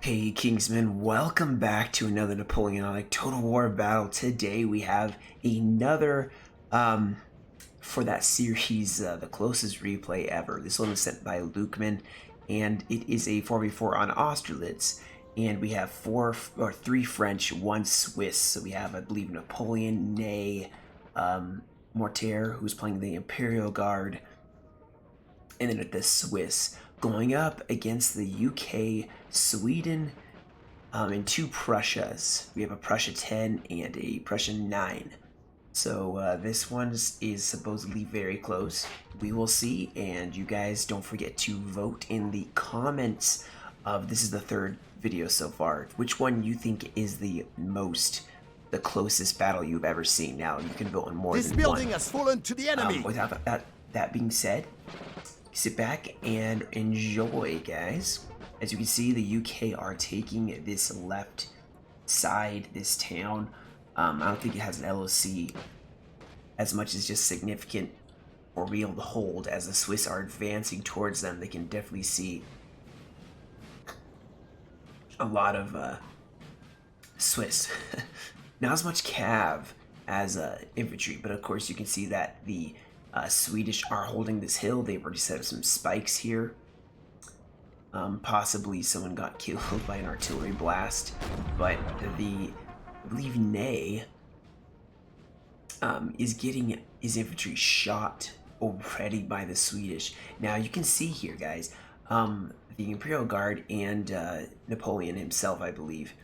Hey Kingsman, welcome back to another Napoleonic Total War battle. Today we have another, for that series, the closest replay ever. This one was sent by Lukaman, and it is a 4v4 on Austerlitz. And we have three French, one Swiss. So we have, I believe, Napoleon, Ney, Mortier, who's playing the Imperial Guard, and then the Swiss going up against the UK, Sweden, and two Prussias. We have a Prussia 10 and a Prussia 9. So this one is supposedly very close. We will see, and you guys don't forget to vote in the comments of this is the third video so far. Which one you think is the closest battle you've ever seen? Now you can vote on more This than building one. has fallen to the enemy. Without that being said, sit back and enjoy, guys. As you can see, the UK are taking this left side, this town. I don't think it has an LOC as much as just significant or real to hold. As the Swiss are advancing towards them, they can definitely see a lot of Swiss. Not as much cav as infantry, but of course you can see that the Swedish are holding this hill. They've already set up some spikes here. Possibly someone got killed by an artillery blast, but I believe Ney is getting his infantry shot already by the Swedish. Now you can see here, guys, the Imperial Guard and Napoleon himself, I believe,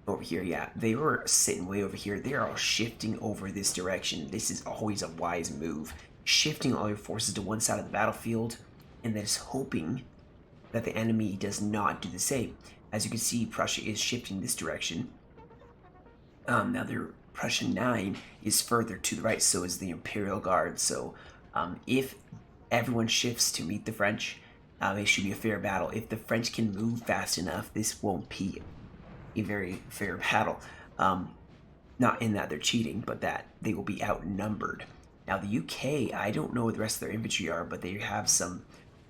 over here, yeah, they were sitting way over here. They are all shifting over this direction. This is always a wise move. Shifting all your forces to one side of the battlefield and then just hoping that the enemy does not do the same. As you can see, Prussia is shifting this direction. Now their Prussia 9 is further to the right, so is the Imperial Guard. So if everyone shifts to meet the French, it should be a fair battle. If the French can move fast enough, this won't be a very fair battle. Not in that they're cheating, but that they will be outnumbered. Now the UK, I don't know what the rest of their infantry are, but they have some,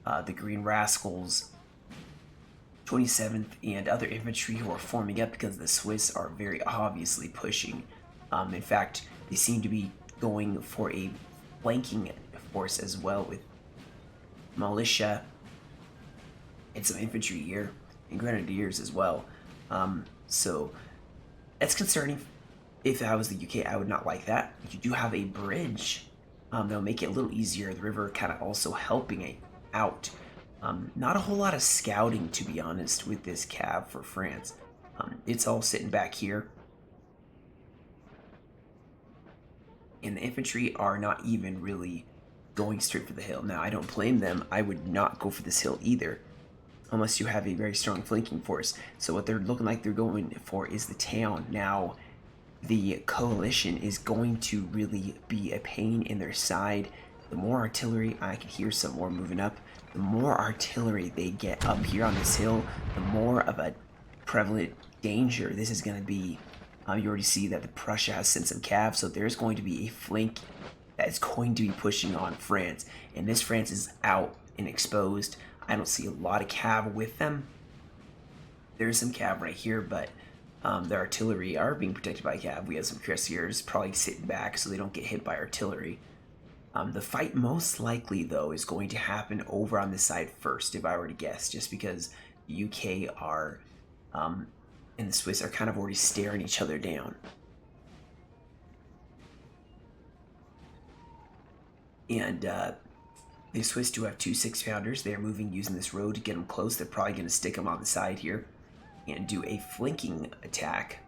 the Green Rascals, 27th, and other infantry who are forming up because the Swiss are very obviously pushing. In fact, they seem to be going for a flanking force as well with militia and some infantry here, and grenadiers as well. So that's concerning. If I was the UK, I would not like that. You do have a bridge that'll make it a little easier. The river kind of also helping it out. Not a whole lot of scouting, to be honest, with this cav for France. It's all sitting back here. And the infantry are not even really going straight for the hill. Now, I don't blame them. I would not go for this hill either, unless you have a very strong flanking force. So what they're looking like they're going for is the town. Now, the coalition is going to really be a pain in their side. The more artillery, I can hear some more moving up, the more artillery they get up here on this hill, the more of a prevalent danger this is going to be. You already see that the Prussia has sent some cav, so there's going to be a flank that is going to be pushing on France. And this France is out and exposed. I don't see a lot of cav with them. There's some cav right here, but their artillery are being protected by cav. We have some cuirassiers probably sitting back so they don't get hit by artillery. The fight most likely, though, is going to happen over on this side first, if I were to guess, just because the UK are and the Swiss are kind of already staring each other down. And the Swiss do have two 6-pounders. They're moving using this road to get them close. They're probably going to stick them on the side here and do a flanking attack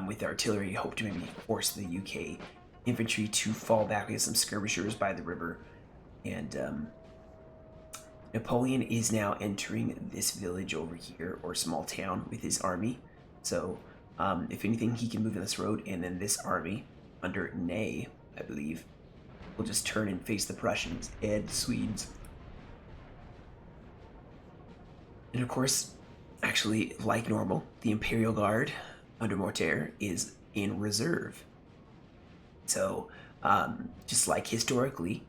with artillery. Hope to maybe force the UK infantry to fall back. We have some skirmishers by the river. And Napoleon is now entering this village over here, or small town, with his army. So if anything, he can move in this road, and then this army under Ney, I believe, will just turn and face the Prussians and Swedes. And of course, actually, like normal, the Imperial Guard under Mortier is in reserve. So, just like historically,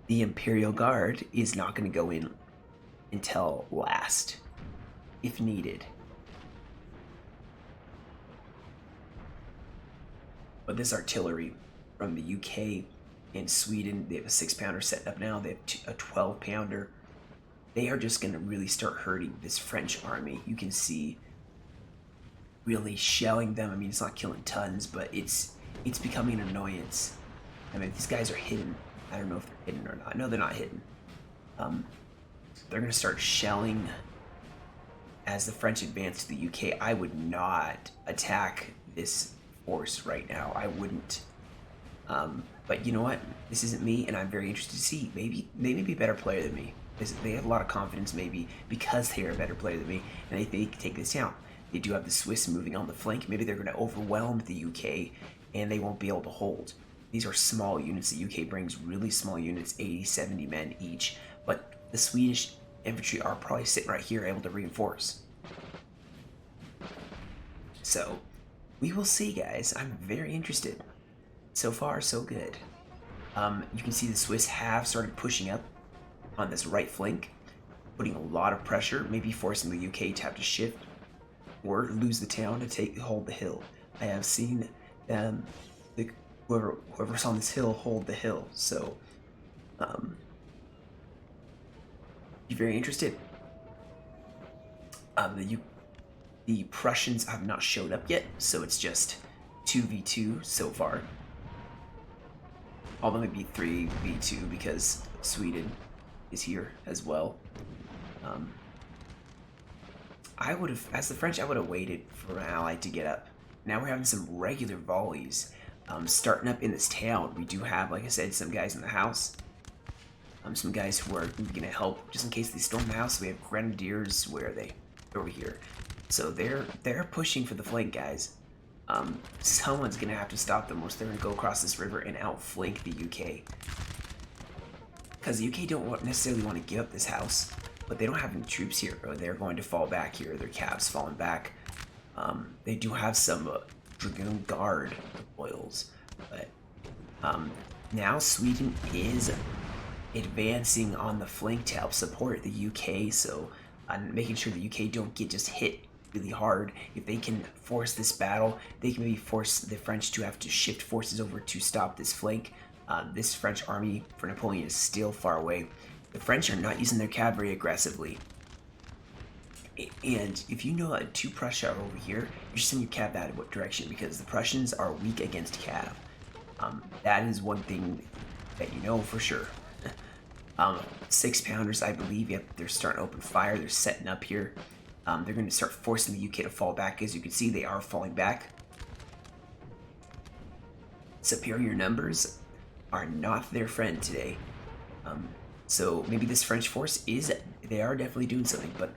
the Imperial Guard is not going to go in until last. if needed. But this artillery from the UK and Sweden, they have a 6-pounder setting up now. They have a 12-pounder. They are just going to really start hurting this French army. You can see really shelling them. I mean, it's not killing tons, but it's becoming an annoyance. I mean, these guys are hidden. I don't know if they're hidden or not. No, they're not hidden. They're going to start shelling as the French advance to the UK. I would not attack this force right now. I wouldn't. But you know what? This isn't me, and I'm very interested to see. Maybe they may be a better player than me. They have a lot of confidence, maybe because they are a better player than me, and they can take this down. They do have the Swiss moving on the flank. Maybe they're going to overwhelm the UK, and they won't be able to hold. These are small units. The UK brings really small units, 80, 70 men each, but the Swedish infantry are probably sitting right here able to reinforce. So, we will see, guys. I'm very interested. So far, so good. You can see the Swiss have started pushing up on this right flank, putting a lot of pressure, maybe forcing the UK to have to shift or lose the town to hold the hill. I have seen whoever's on this hill hold the hill, so be very interested. The Prussians have not showed up yet, so it's just 2v2 so far. Although maybe 3v2 because Sweden is here as well. I would have, as the French, I would have waited for an ally to get up. Now we're having some regular volleys starting up in this town. We do have, like I said, some guys in the house. Some guys who are going to help just in case they storm the house. We have grenadiers. Where are they? Over here. So they're pushing for the flank, guys. Someone's going to have to stop them, or they're going to go across this river and outflank the UK. Because the UK don't necessarily want to give up this house, but they don't have any troops here, or they're going to fall back here. Their caps falling back. They do have some Dragoon Guard foils, but now Sweden is advancing on the flank to help support the UK, so making sure the UK don't get just hit really hard. If they can force this battle, they can maybe force the French to have to shift forces over to stop this flank. This French army for Napoleon is still far away. The French are not using their cavalry aggressively. And if you know that 2 Prussia are over here, you should send your cav that in what direction, because the Prussians are weak against cav. That is one thing that you know for sure. 6-pounders, I believe, yep, they're starting to open fire. They're setting up here. They're going to start forcing the UK to fall back. As you can see, they are falling back. Superior numbers are not their friend today. So maybe this French force they are definitely doing something, but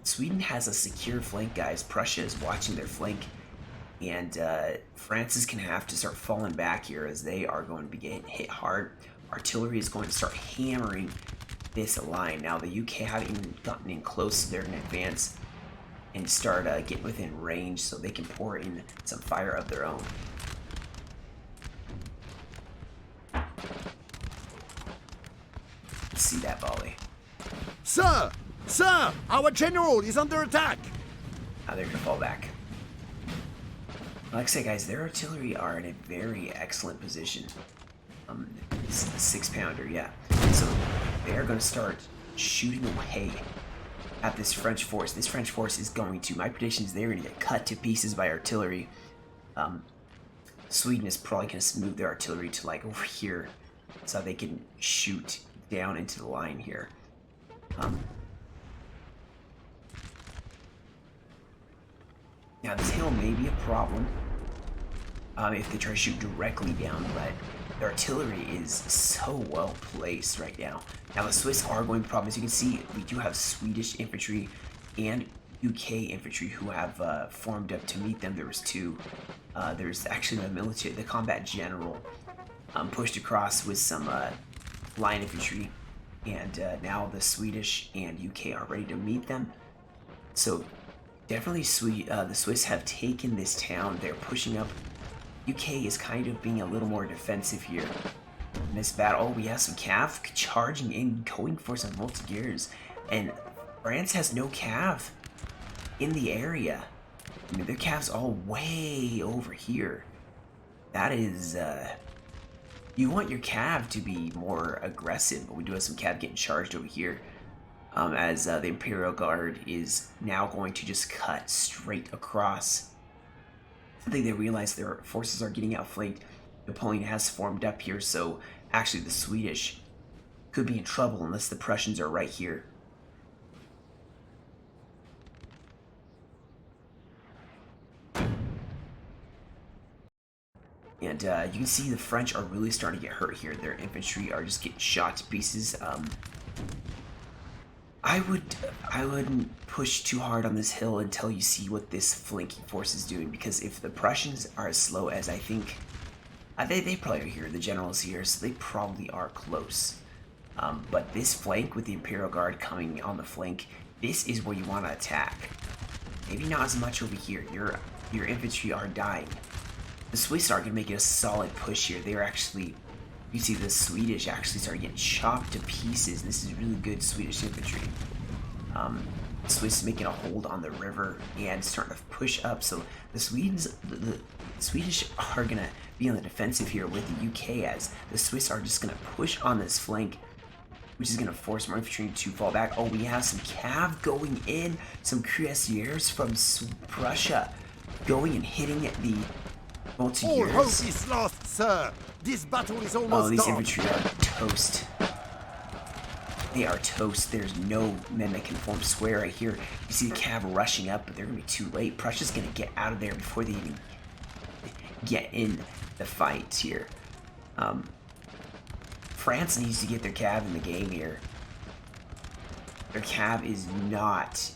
Sweden has a secure flank, guys. Prussia is watching their flank, and France is going to have to start falling back here as they are going to be getting hit hard. Artillery is going to start hammering this line. Now the UK haven't even gotten in close. They're going to advance and start getting within range so they can pour in some fire of their own. Let's see that volley. Sir! Sir! Our general is under attack! Now they're going to fall back. Like I said, guys, their artillery are in a very excellent position. This is a 6-pounder, yeah. So they're going to start shooting away at this French force. This French force is going to, my prediction is they're going to get cut to pieces by artillery. Sweden is probably going to move their artillery to like over here so they can shoot down into the line here. Now this hill may be a problem if they try to shoot directly down, but the artillery is so well placed right now. Now the Swiss are going to problem. As you can see, we do have Swedish infantry and UK infantry who have formed up to meet them. There was 2. There's actually the combat general pushed across with some line infantry, and now the Swedish and UK are ready to meet them. So definitely the Swiss have taken this town. They're pushing up. UK is kind of being a little more defensive here in this battle. Oh, we have some cav charging in, going for some multi-gears, and France has no cav. in the area. I mean, their cav's all way over here. That is, you want your cav to be more aggressive, but we do have some cav getting charged over here. As the Imperial Guard is now going to just cut straight across. I think they realize their forces are getting outflanked. Napoleon has formed up here, so actually the Swedish could be in trouble unless the Prussians are right here. And you can see the French are really starting to get hurt here. Their infantry are just getting shot to pieces. I wouldn't push too hard on this hill until you see what this flanking force is doing, because if the Prussians are as slow as I think, they probably are here, the general's here, so they probably are close. But this flank with the Imperial Guard coming on the flank, this is where you want to attack. Maybe not as much over here. Your infantry are dying. The Swiss are going to make it a solid push here. They're actually, you see the Swedish actually start getting chopped to pieces. This is really good Swedish infantry. The Swiss making a hold on the river and starting to push up. So the Swedish are going to be on the defensive here with the UK, as the Swiss are just going to push on this flank, which is going to force more infantry to fall back. Oh, we have some cav going in, some cuirassiers from Prussia going and hitting the All hope is lost, sir. This battle is almost done. Oh, these done. infantry are toast. They are toast. There's no men that can form square right here. You see the cav rushing up, but they're going to be too late. Prussia's going to get out of there before they even get in the fight here. France needs to get their cav in the game here. Their cav is not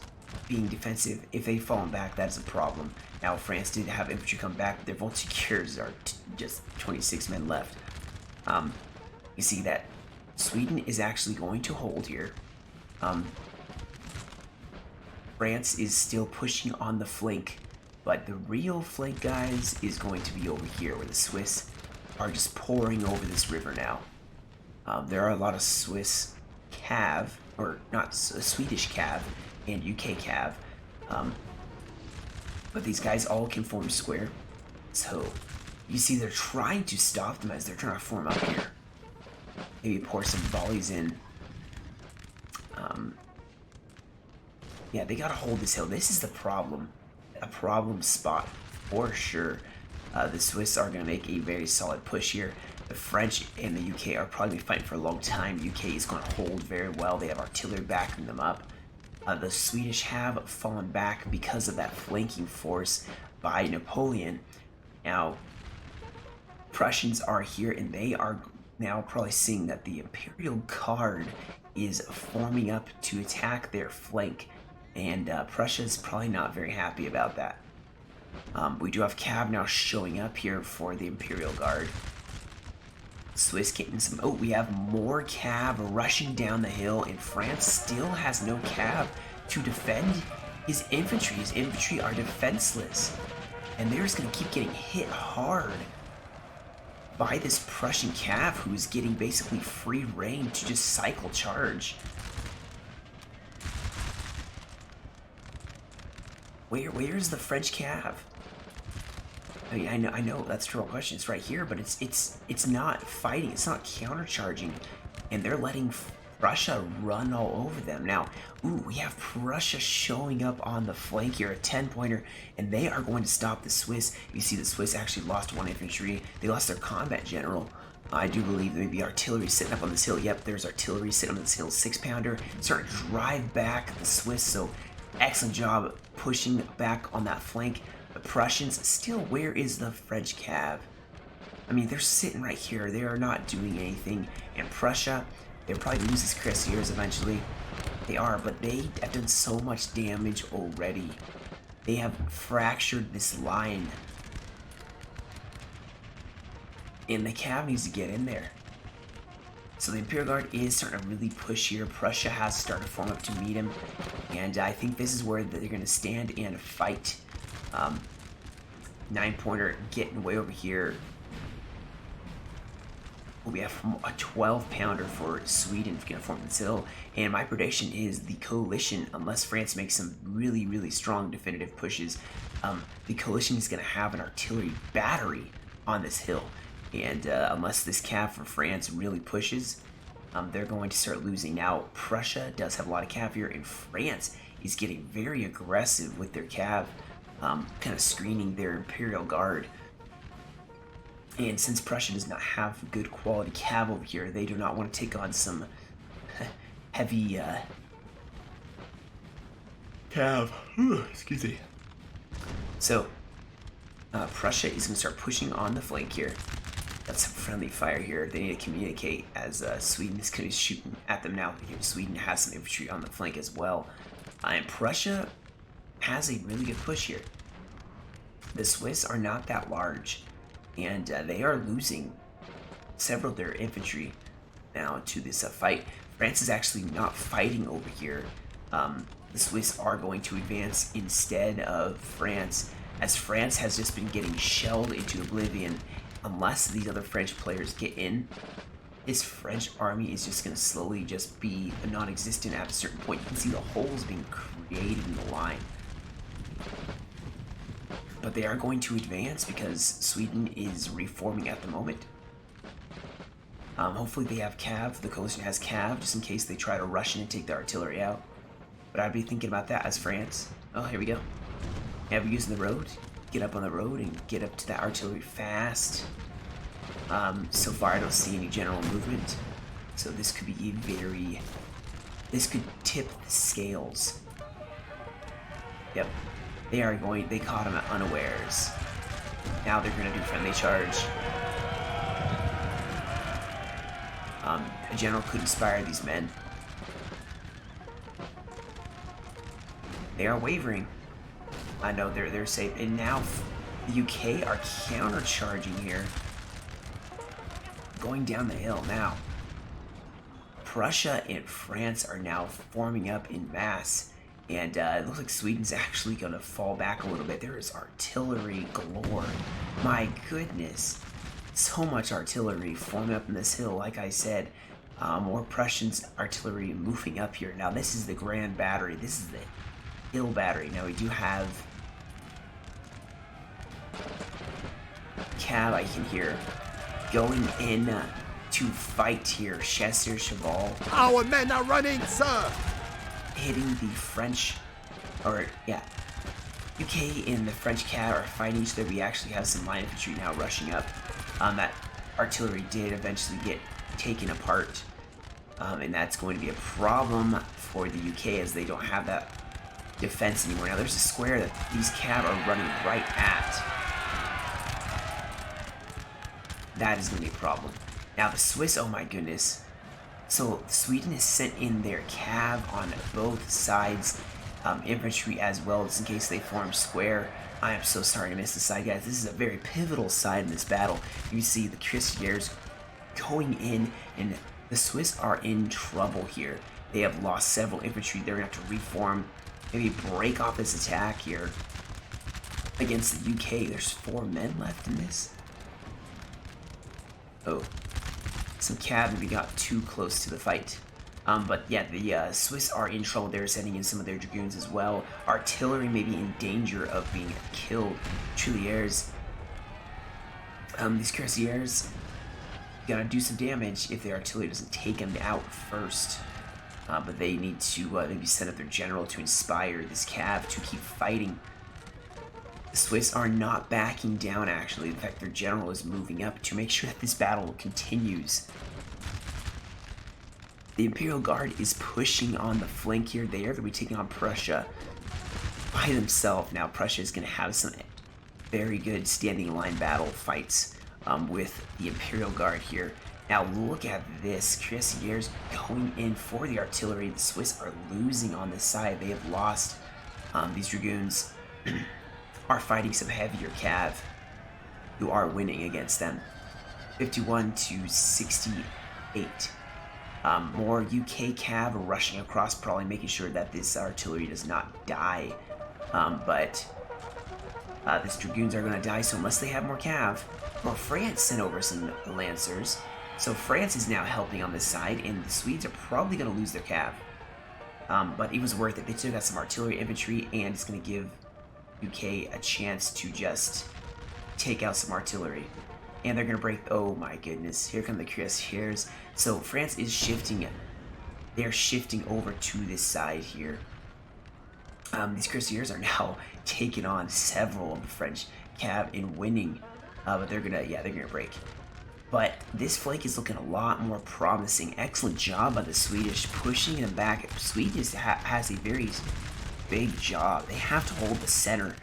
being defensive. If they fall back, that's a problem. Now, France did have infantry come back, but their volunteers are just 26 men left. You see that Sweden is actually going to hold here. France is still pushing on the flank, but the real flank, guys, is going to be over here, where the Swiss are just pouring over this river now. There are a lot of Swiss cav, or not, Swedish cav and UK cav. But these guys all can form square. So you see they're trying to stop them as they're trying to form up here. Maybe pour some volleys in. Yeah, they gotta hold this hill. This is the problem. A problem spot for sure. The Swiss are gonna make a very solid push here. The French and the UK are probably fighting for a long time. UK is gonna hold very well. They have artillery backing them up. The Swedish have fallen back because of that flanking force by Napoleon. Now, Prussians are here, and they are now probably seeing that the Imperial Guard is forming up to attack their flank, and Prussia's probably not very happy about that. We do have cav now showing up here for the Imperial Guard. Swiss getting some... Oh, we have more cav rushing down the hill, and France still has no cav to defend his infantry. His infantry are defenseless, and they're just going to keep getting hit hard by this Prussian cav, who's getting basically free reign to just cycle charge. Where's the French cav? I mean, I know that's a real question. It's right here, but it's not fighting. It's not countercharging, and they're letting Prussia run all over them. Now, ooh, we have Prussia showing up on the flank here, a 10-pointer, and they are going to stop the Swiss. You see the Swiss actually lost one infantry. They lost their combat general. I do believe there may be artillery sitting up on this hill. Yep, there's artillery sitting on this hill. 6-pounder. Starting to drive back the Swiss, so excellent job pushing back on that flank. The Prussians, still, where is the French cav? I mean, they're sitting right here. They are not doing anything. And Prussia, they'll probably lose his cuirassiers eventually. They are, but they have done so much damage already. They have fractured this line. And the cav needs to get in there. So the Imperial Guard is starting to really push here. Prussia has started to form up to meet him. And I think this is where they're going to stand and fight. 9-pointer getting way over here. We have a 12-pounder for Sweden going to form this hill, and my prediction is the coalition, unless France makes some really, really strong definitive pushes, the coalition is going to have an artillery battery on this hill, and unless this cav for France really pushes, they're going to start losing. Now, Prussia does have a lot of cav here, and France is getting very aggressive with their cav, kind of screening their Imperial Guard. And since Prussia does not have good quality cav over here, they do not want to take on some heavy cav. Excuse me. So, Prussia is going to start pushing on the flank here. That's some friendly fire here. They need to communicate as Sweden is going to be shooting at them now. Sweden has some infantry on the flank as well. And Prussia has a really good push here. The Swiss are not that large, and they are losing several of their infantry now to this fight. France is actually not fighting over here. The Swiss are going to advance instead of France, as France has just been getting shelled into oblivion. Unless these other French players get in, this French army is just going to slowly just be non-existent at a certain point. You can see the holes being created in the line. But they are going to advance because Sweden is reforming at the moment. Hopefully they have cav. The coalition has cav just in case they try to rush in and take the artillery out. But I'd be thinking about that as France. Oh, here we go. Yeah, we're using the road. Get up on the road and get up to that artillery fast. So far I don't see any general movement. So this could be this could tip the scales. Yep. They caught him at unawares. Now they're gonna do friendly charge. A general could inspire these men. They are wavering. I know they're safe, and now the UK are counter-charging here, going down the hill. Now, Prussia and France are now forming up in mass, and it looks like Sweden's actually going to fall back a little bit. There is artillery galore. My goodness, so much artillery forming up in this hill. Like I said, more Prussians artillery moving up here. Now, this is the Grand Battery. This is the Hill Battery. Now, we do have cav I can hear going in to fight here. Chasseur Cheval. Our men are running, sir! Hitting the French, or yeah, UK and the French cav are fighting each other. We actually have some line infantry now rushing up. That artillery did eventually get taken apart, and that's going to be a problem for the UK as they don't have that defense anymore. Now there's a square that these cav are running right at. That is going to be a problem. Now the Swiss, oh my goodness. So Sweden has sent in their cav on both sides, infantry as well, just in case they form square. I am so sorry to miss the side, guys. This is a very pivotal side in this battle. You see the Cuirassiers going in, and the Swiss are in trouble here. They have lost several infantry. They're going to have to reform, maybe break off this attack here against the UK. There's 4 men left in this. Oh, some cav maybe got too close to the fight. But yeah, the Swiss are in trouble. They're sending in some of their dragoons as well. Artillery may be in danger of being killed. Trilliers. These Cuirassiers gonna do some damage if their artillery doesn't take them out first. But they need to maybe send up their general to inspire this cav to keep fighting. The Swiss are not backing down, actually. In fact, their general is moving up to make sure that this battle continues. The Imperial Guard is pushing on the flank here. They are going to be taking on Prussia by themselves. Now, Prussia is going to have some very good standing line battle fights with the Imperial Guard here. Now, look at this. Cuirassiers going in for the artillery. The Swiss are losing on this side. They have lost. These dragoons are fighting some heavier cav who are winning against them. 51 to 68. More UK cav are rushing across, probably making sure that this artillery does not die. But these dragoons are going to die, so unless they have more cav, or France sent over some lancers, So France is now helping on this side, and the Swedes are probably going to lose their cav. But it was worth it. They still got some artillery infantry, and it's going to give UK a chance to just take out some artillery. And they're going to break... Oh my goodness. Here come the cuirassiers. So France is shifting it. They're shifting over to this side here. These cuirassiers are now taking on several of the French cav and winning. But they're going to... Yeah, they're going to break. But this flank is looking a lot more promising. Excellent job by the Swedish, pushing them back. Sweden has a very big job. They have to hold the center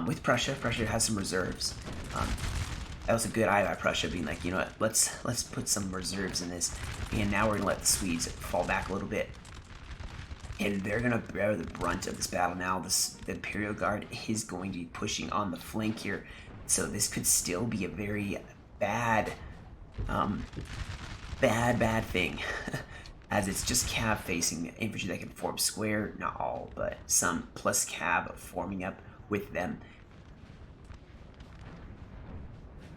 with Prussia. Prussia has some reserves. That was a good eye by Prussia, being like, you know what, let's put some reserves in this. And now we're gonna let the Swedes fall back a little bit, and they're gonna bear the brunt of this battle. Now the Imperial Guard is going to be pushing on the flank here, so this could still be a very bad thing. As it's just cav facing infantry that can form square, not all, but some, plus cav forming up with them.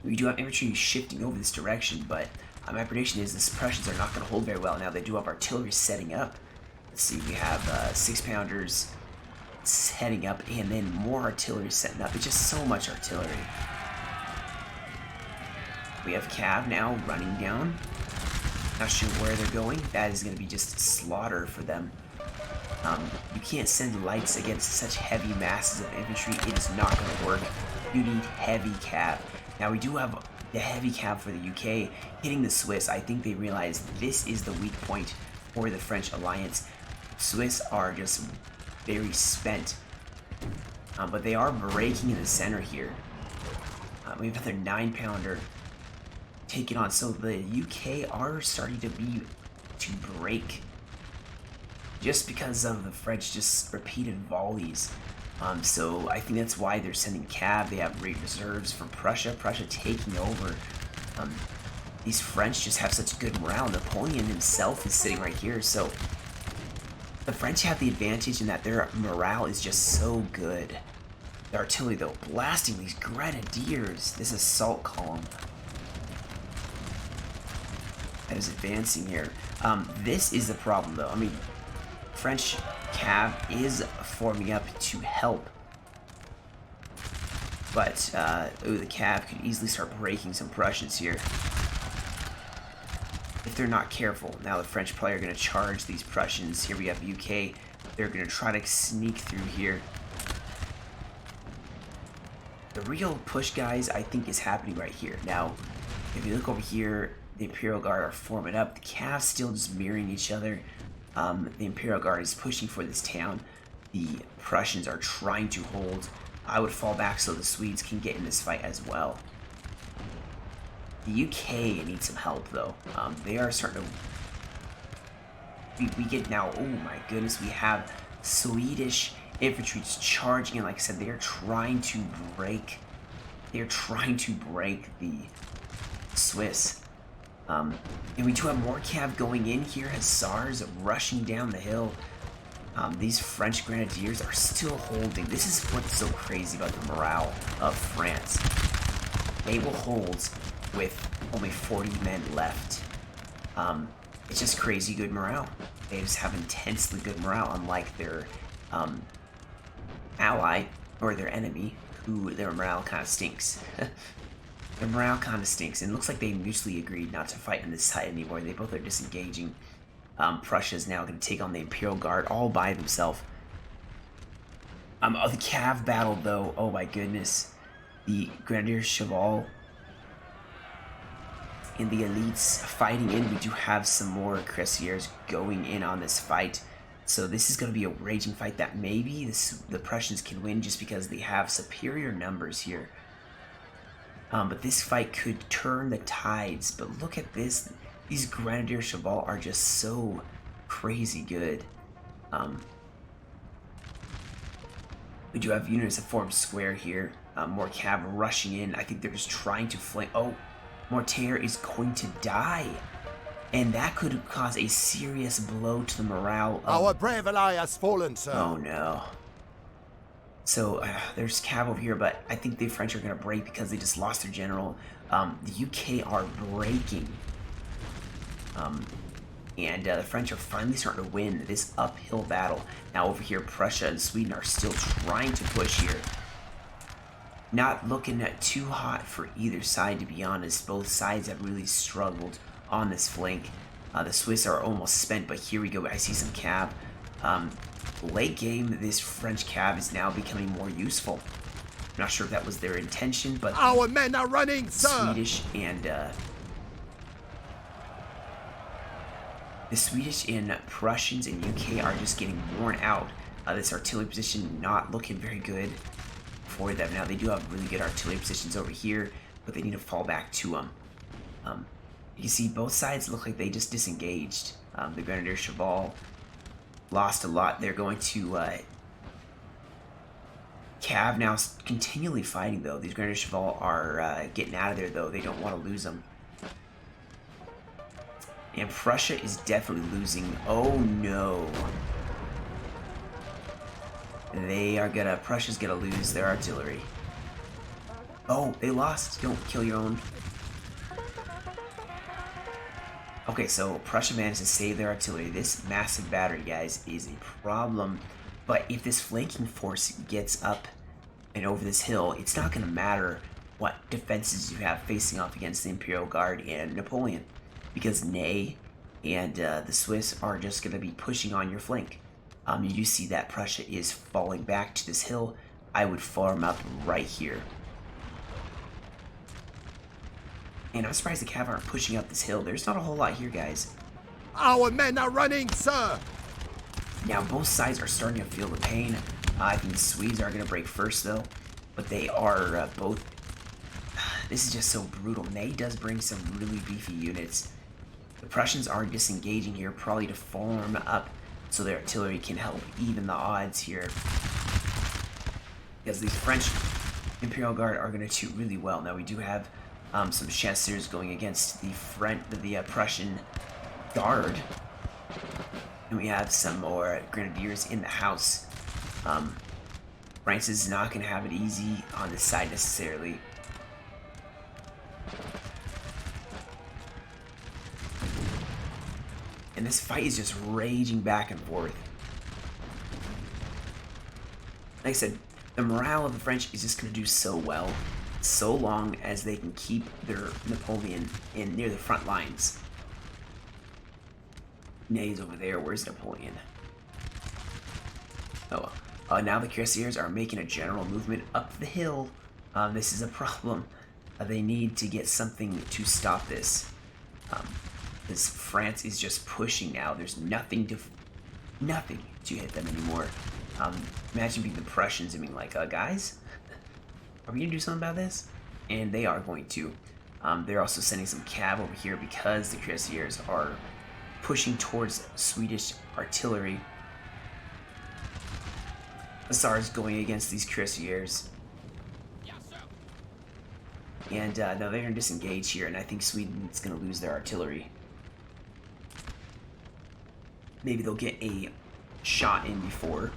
We do have infantry shifting over this direction, but my prediction is the Prussians are not going to hold very well. Now they do have artillery setting up. Let's see, we have 6-pounders setting up, and then more artillery setting up. It's just so much artillery. We have cav now running down. Not sure where they're going. That is going to be just slaughter for them. You can't send lights against such heavy masses of infantry. It is not going to work. You need heavy cav. Now we do have the heavy cav for the UK hitting the Swiss. I think they realize this is the weak point for the French alliance. Swiss are just very spent. But they are breaking in the center here. We have another 9-pounder taken on. So the UK are starting to break just because of the French just repeated volleys. So I think that's why they're sending cav. They have great reserves from Prussia. Prussia taking over. These French just have such good morale. Napoleon himself is sitting right here. So the French have the advantage in that their morale is just so good. The artillery, though, blasting these grenadiers. This assault column that is advancing here. This is the problem, though. I mean, French cav is forming up to help, but the cav could easily start breaking some Prussians here if they're not careful. Now the French probably are going to charge these Prussians. Here we have UK. They're going to try to sneak through here. The real push, guys, I think is happening right here. Now, if you look over here, the Imperial Guard are forming up. The cav still just mirroring each other. The Imperial Guard is pushing for this town. The Prussians are trying to hold. I would fall back so the Swedes can get in this fight as well. The UK needs some help, though. They are starting to... We get now... Oh my goodness, we have Swedish infantry charging, and like I said, they are trying to break... They're trying to break the Swiss. And we do have more cav going in here. Hussars rushing down the hill. These French grenadiers are still holding. This is what's so crazy about the morale of France. They will hold with only 40 men left. It's just crazy good morale. They just have intensely good morale, unlike their ally or their enemy, who their morale kind of stinks. Their morale kind of stinks, and it looks like they mutually agreed not to fight on this side anymore. They both are disengaging. Prussia is now going to take on the Imperial Guard all by themselves. The cav battle, though, oh my goodness. The Grenadier Cheval and the elites fighting in. We do have some more cuirassiers going in on this fight. So this is going to be a raging fight that maybe the Prussians can win just because they have superior numbers here. But this fight could turn the tides. But look at this. These Grenadier Cheval are just so crazy good. We do have units that form square here. More cav rushing in. I think they're just trying to flank. Oh, Mortier is going to die. And that could cause a serious blow to the morale of... Our brave ally has fallen, sir. Oh, no. So, there's cav over here, but I think the French are going to break because they just lost their general. The UK are breaking. And the French are finally starting to win this uphill battle. Now over here, Prussia and Sweden are still trying to push here. Not looking too hot for either side, to be honest. Both sides have really struggled on this flank. The Swiss are almost spent, but here we go. I see some cav. Late game, this French cav is now becoming more useful. I'm not sure if that was their intention, but Our men are running, sir! Swedish and the Swedish and Prussians and UK are just getting worn out. This artillery position not looking very good for them. Now they do have really good artillery positions over here, but they need to fall back to them. You see both sides look like they just disengaged. The Grenadier Cheval lost a lot. They're going to Cav now continually fighting though. These Grenadier Cheval are getting out of there though. They don't want to lose them. And Prussia is definitely losing. Oh no. Prussia's gonna lose their artillery. Oh, they lost. Don't kill your own. Okay, so Prussia managed to save their artillery. This massive battery, guys, is a problem. But if this flanking force gets up and over this hill, it's not gonna matter what defenses you have facing off against the Imperial Guard and Napoleon, because Ney and the Swiss are just going to be pushing on your flank. You do see that Prussia is falling back to this hill. I would farm up right here. And I'm surprised the cav aren't pushing up this hill. There's not a whole lot here, guys. Our men are running, sir! Now, both sides are starting to feel the pain. I think the Swedes are going to break first, though. But they are both... This is just so brutal. Ney does bring some really beefy units. The Prussians are disengaging here, probably to form up so their artillery can help even the odds here. Because these French Imperial Guard are going to do really well. Now, we do have some chasseurs going against the Prussian Guard. And we have some more Grenadiers in the house. France is not going to have it easy on this side necessarily. And this fight is just raging back and forth. Like I said, the morale of the French is just going to do so well, so long as they can keep their Napoleon in near the front lines. Ney's over there. Where's Napoleon? Oh, now the cuirassiers are making a general movement up the hill. This is a problem. They need to get something to stop this. Because France is just pushing now. There's nothing to hit them anymore. Imagine being the Prussians and being like, guys, are we gonna do something about this? And they are going to. They're also sending some cav over here because the cuirassiers are pushing towards Swedish artillery. Hussars going against these cuirassiers. And now they're going to disengage here, and I think Sweden's going to lose their artillery. Maybe they'll get a shot in before.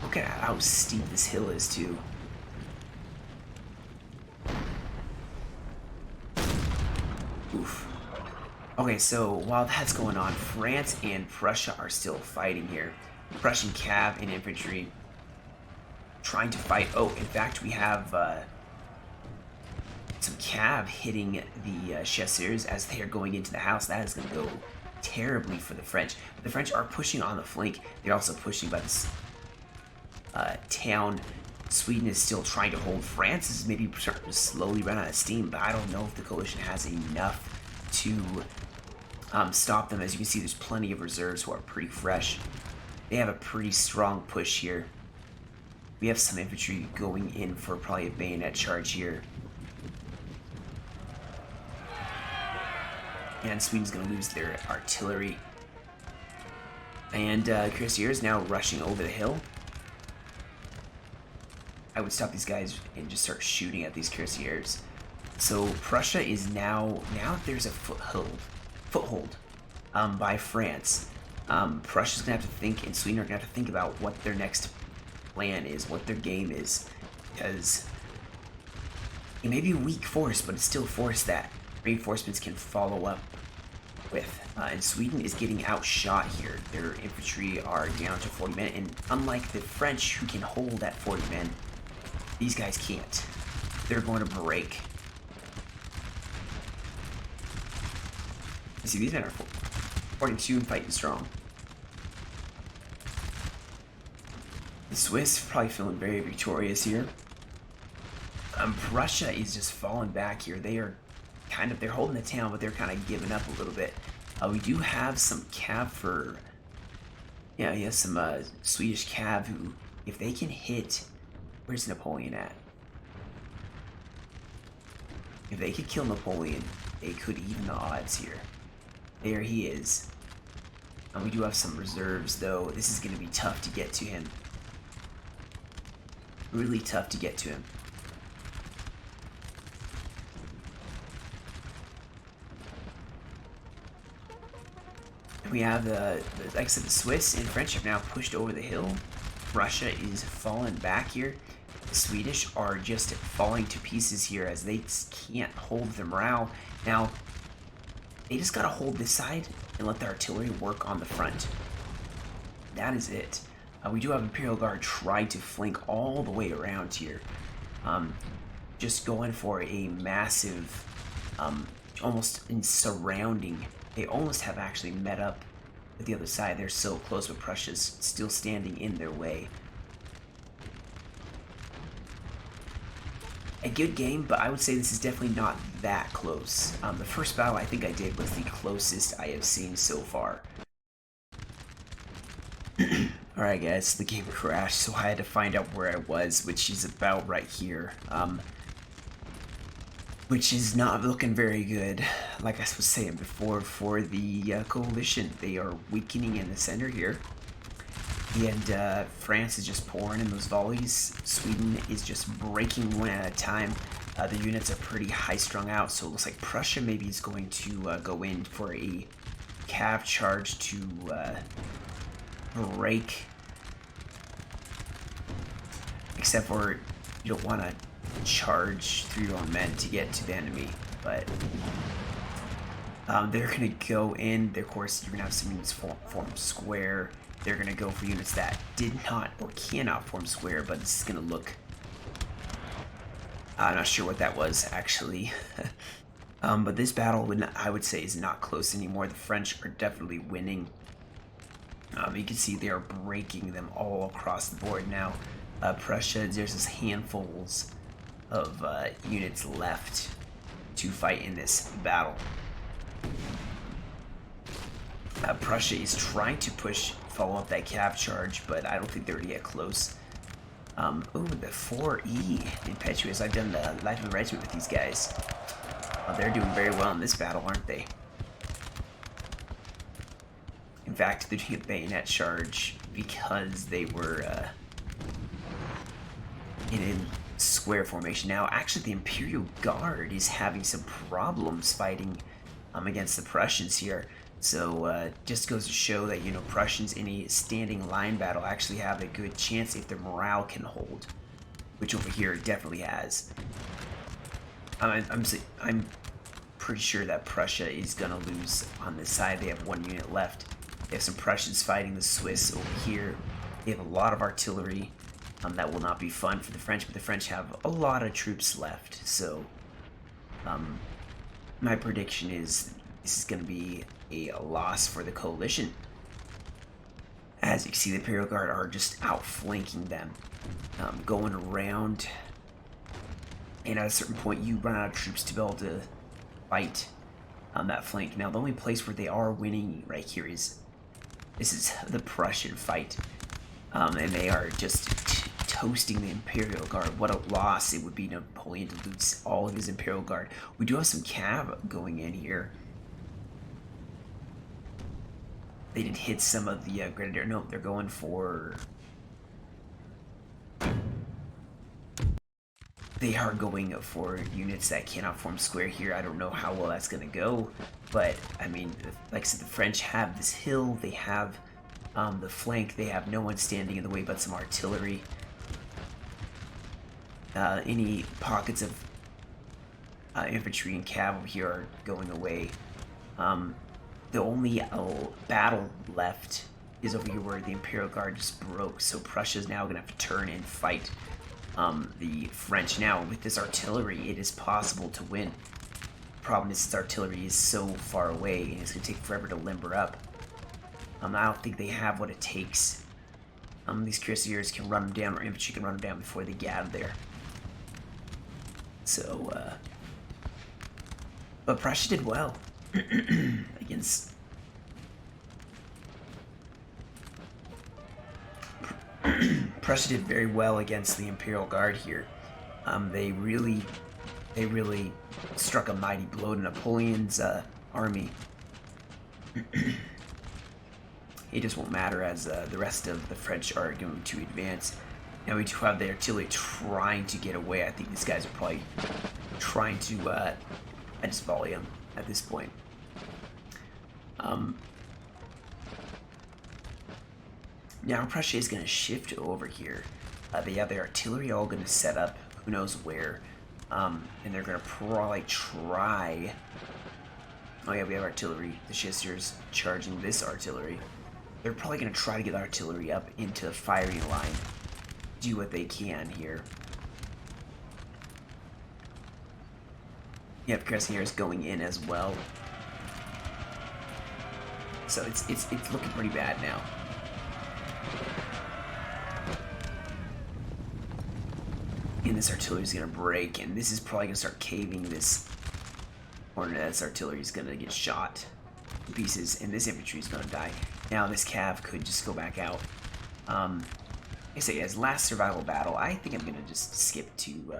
Look at how steep this hill is, too. Oof. Okay, so while that's going on, France and Prussia are still fighting here. Prussian cav and infantry trying to fight. Oh, in fact, we have some cav hitting the chasseurs as they are going into the house. That is going to go terribly for the French. But the French are pushing on the flank. They're also pushing by this town. Sweden is still trying to hold. France is maybe starting to slowly run out of steam, but I don't know if the coalition has enough to stop them. As you can see, there's plenty of reserves who are pretty fresh. They have a pretty strong push here. We have some infantry going in for probably a bayonet charge here. And Sweden's going to lose their artillery. And cuirassiers now rushing over the hill. I would stop these guys and just start shooting at these cuirassiers. So Prussia is now there's a foothold by France. Prussia's going to have to think, and Sweden are going to have to think about what their next plan is, what their game is, because It may be weak force, but it's still force that reinforcements can follow up with. And Sweden is getting outshot here. Their infantry are down to 40 men, and unlike the French who can hold at 40 men, these guys can't. They're going to break. You see, these men are 42 and fighting strong. The Swiss probably feeling very victorious here. Prussia is just falling back here. They are they're holding the town, but they're kind of giving up a little bit. We do have some cav for, yeah, some Swedish cav who, if they can hit, where's Napoleon at? If they could kill Napoleon, they could even the odds here. There he is. And we do have some reserves, though. This is going to be tough to get to him. Really tough to get to him. We have like I said, the Swiss and French have now pushed over the hill. Russia is falling back here. The Swedish are just falling to pieces here as they can't hold the morale. Now, they just gotta hold this side and let the artillery work on the front. That is it. We do have Imperial Guard trying to flank all the way around here. Just going for a massive, almost in surrounding. They almost have actually met up with the other side. They're so close, but Prussia's still standing in their way. A good game, but I would say this is definitely not that close. The first battle I think I did was the closest I have seen so far. Alright guys, the game crashed, so I had to find out where I was, which is about right here. Which is not looking very good, like I was saying before, for the coalition. They are weakening in the center here. And France is just pouring in those volleys. Sweden is just breaking one at a time. The units are pretty high strung out, so it looks like Prussia maybe is going to go in for a cav charge to break. Except for you don't want to charge through your own men to get to the enemy, but they're gonna go in. Of course, you're gonna have some units form square. They're gonna go for units that did not or cannot form square, but this is gonna look, I'm not sure what that was actually. But this battle I would say is not close anymore. The French are definitely winning. You can see they are breaking them all across the board now. Prussia, there's just handfuls of units left to fight in this battle. Prussia is trying to follow up that cav charge, but I don't think they're gonna get close. Ooh, the 4E Impetuous. I've done the Life of the Regiment with these guys. They're doing very well in this battle, aren't they? In fact, they're doing a bayonet charge because they were in a square formation. Now, actually, the Imperial Guard is having some problems fighting against the Prussians here. So, just goes to show that, you know, Prussians in a standing line battle actually have a good chance if their morale can hold, which over here it definitely has. I'm pretty sure that Prussia is gonna lose on this side. They have one unit left. They have some Prussians fighting the Swiss over here. They have a lot of artillery. That will not be fun for the French, but the French have a lot of troops left. So, my prediction is this is going to be a loss for the coalition. As you can see, the Imperial Guard are just outflanking them, going around. And at a certain point, you run out of troops to be able to fight on that flank. Now, the only place where they are winning right here is this is the Prussian fight. And they are just toasting the Imperial Guard. What a loss it would be Napoleon to lose all of his Imperial Guard. We do have some cav going in here. They didn't hit some of the Grenadier. No, they're going for... They are going for units that cannot form square here. I don't know how well that's going to go. But, I mean, like I said, the French have this hill. They have the flank. They have no one standing in the way but some artillery. Any pockets of infantry and cav over here are going away. The only battle left is over here where the Imperial Guard just broke, so Prussia's now going to have to turn and fight the French. Now, with this artillery, it is possible to win. The problem is this artillery is so far away, and it's going to take forever to limber up. I don't think they have what it takes. These cuirassiers can run them down, or infantry can run them down before they get out of there. So, but Prussia did well against... Prussia did very well against the Imperial Guard here. They really struck a mighty blow to Napoleon's army. It just won't matter as the rest of the French are going to advance. Now we do have the artillery trying to get away. I think these guys are probably trying to just volley them at this point. Now Prussia is going to shift over here. They have their artillery all going to set up, who knows where, and they're going to probably try... Oh yeah, we have artillery. The Chasseurs charging this artillery. They're probably going to try to get artillery up into the firing line. Do what they can here. Yep, Cuirassiers is going in as well. So it's looking pretty bad now. And this artillery is going to break, and this is probably going to start caving. This Hornet's artillery is going to get shot to pieces, and this infantry is going to die. Now this cav could just go back out. I say, as last survival battle, I think I'm going to just skip to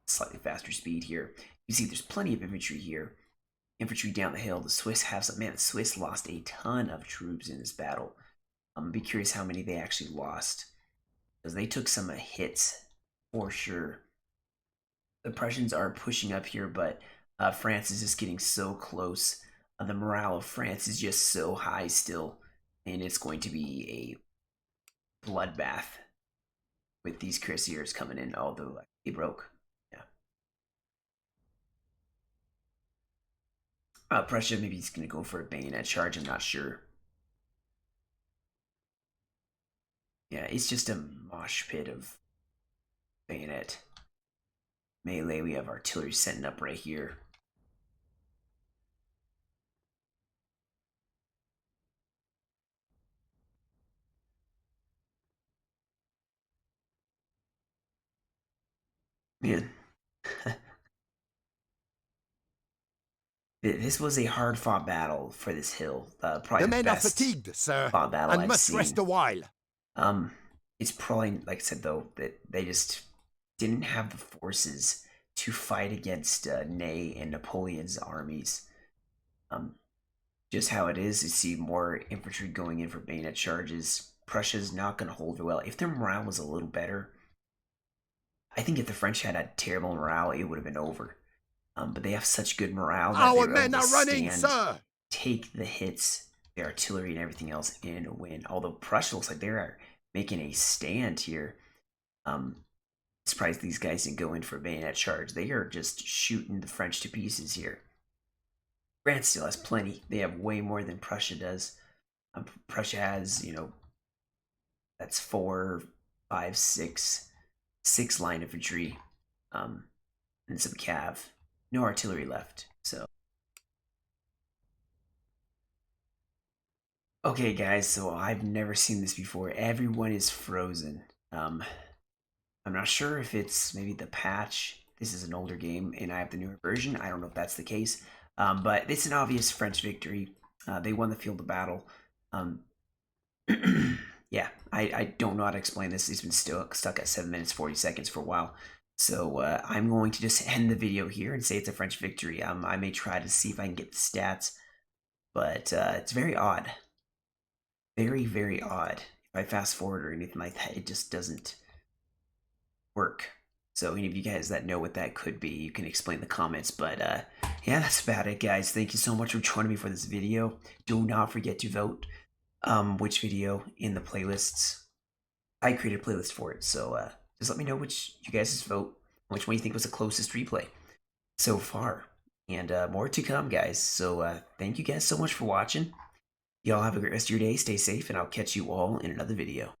slightly faster speed here. You see there's plenty of infantry here. Infantry down the hill. The Swiss have some... Man, the Swiss lost a ton of troops in this battle. I'm going to be curious how many they actually lost, because they took some hits for sure. The Prussians are pushing up here, but France is just getting so close. The morale of France is just so high still, and it's going to be a bloodbath with these cuirassiers coming in, although they broke. Yeah. Prussia, maybe he's going to go for a bayonet charge, I'm not sure. Yeah, it's just a mosh pit of bayonet. Melee, we have artillery setting up right here. Man. This was a hard-fought battle for this hill. Probably The men are best fatigued, sir, fought battle and I've must seen. rest a while. It's probably, like I said, though, that they just didn't have the forces to fight against Ney and Napoleon's armies. Just how it is, you see more infantry going in for bayonet charges. Prussia's not going to hold very well. If their morale was a little better, I think if the French had a terrible morale, it would have been over. But they have such good morale that Our they're men able to are running, stand, sir! take the hits, the artillery and everything else, and win. Although Prussia looks like they are making a stand here. Surprised these guys didn't go in for a bayonet charge. They are just shooting the French to pieces here. France still has plenty. They have way more than Prussia does. Prussia has, that's 4, 5, 6 line infantry, and some cav. No artillery left, so. Okay, guys, so I've never seen this before. Everyone is frozen. I'm not sure if it's maybe the patch. This is an older game, and I have the newer version. I don't know if that's the case, but it's an obvious French victory. They won the field of battle. Yeah, I don't know how to explain this. It's been stuck at 7 minutes 40 seconds for a while. So I'm going to just end the video here and say it's a French victory. I may try to see if I can get the stats, but it's very odd. Very, very odd. If I fast forward or anything like that, it just doesn't work. So any of you guys that know what that could be, you can explain in the comments. But yeah, that's about it, guys. Thank you so much for joining me for this video. Do not forget to vote which video in the playlists. I created a playlist for it, so just let me know which you guys vote, which one you think was the closest replay so far. and more to come, guys. So thank you guys so much for watching. Y'all have a great rest of your day. Stay safe, and I'll catch you all in another video.